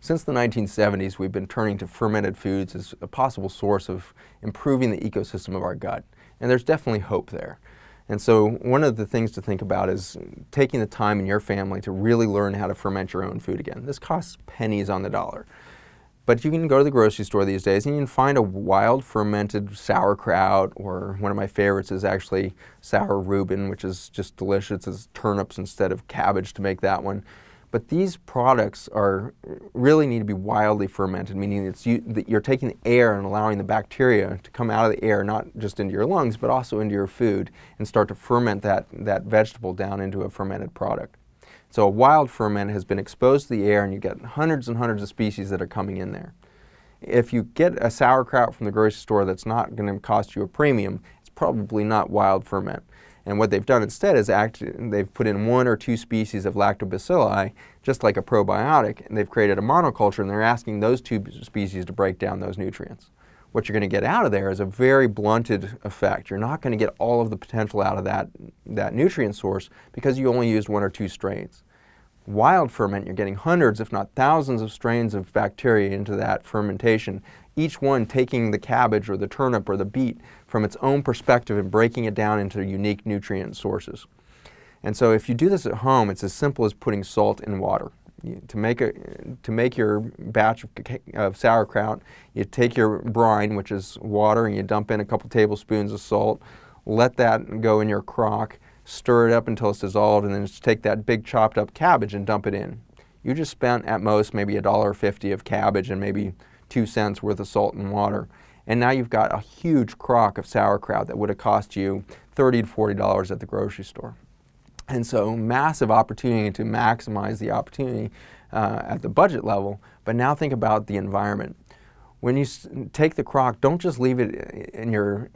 Since the 1970s, we've been turning to fermented foods as a possible source of improving the ecosystem of our gut, and there's definitely hope there. And so one of the things to think about is taking the time in your family to really learn how to ferment your own food again. This costs pennies on the dollar. But you can go to the grocery store these days and you can find a wild fermented sauerkraut, or one of my favorites is actually sour Reuben, which is just delicious. It's turnips instead of cabbage to make that one. But these products really need to be wildly fermented, meaning that you're taking the air and allowing the bacteria to come out of the air, not just into your lungs, but also into your food, and start to ferment that vegetable down into a fermented product. So a wild ferment has been exposed to the air, and you get hundreds and hundreds of species that are coming in there. If you get a sauerkraut from the grocery store that's not going to cost you a premium, it's probably not wild ferment. And what they've done instead is they've put in 1 or 2 species of lactobacilli, just like a probiotic, and they've created a monoculture, and they're asking those 2 species to break down those nutrients. What you're going to get out of there is a very blunted effect. You're not going to get all of the potential out of that nutrient source because you only used 1 or 2 strains. Wild ferment, you're getting hundreds, if not thousands, of strains of bacteria into that fermentation, each one taking the cabbage or the turnip or the beet from its own perspective and breaking it down into unique nutrient sources. And so if you do this at home, it's as simple as putting salt in water. To make your batch of sauerkraut, you take your brine, which is water, and you dump in a couple tablespoons of salt, let that go in your crock, stir it up until it's dissolved, and then just take that big chopped up cabbage and dump it in. You just spent at most maybe $1.50 of cabbage and maybe 2 cents worth of salt and water. And now you've got a huge crock of sauerkraut that would have cost you $30 to $40 at the grocery store. And so massive opportunity to maximize the opportunity at the budget level, but now think about the environment. When you take the crock, don't just leave it in your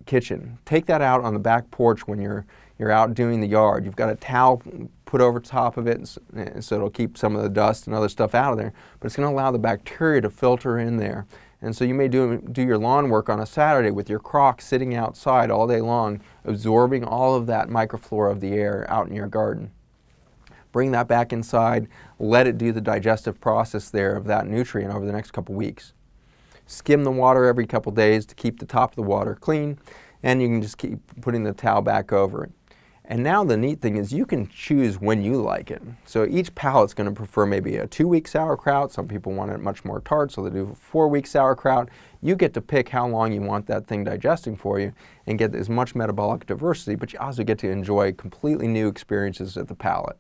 kitchen. Take that out on the back porch when you're out doing the yard. You've got a towel put over top of it so it'll keep some of the dust and other stuff out of there, but it's going to allow the bacteria to filter in there. And so you may do your lawn work on a Saturday with your crock sitting outside all day long, absorbing all of that microflora of the air out in your garden. Bring that back inside, let it do the digestive process there of that nutrient over the next couple weeks. Skim the water every couple days to keep the top of the water clean, and you can just keep putting the towel back over it. And now the neat thing is you can choose when you like it. So each palate's going to prefer maybe a 2-week sauerkraut. Some people want it much more tart, so they do a 4-week sauerkraut. You get to pick how long you want that thing digesting for you and get as much metabolic diversity, but you also get to enjoy completely new experiences at the palate.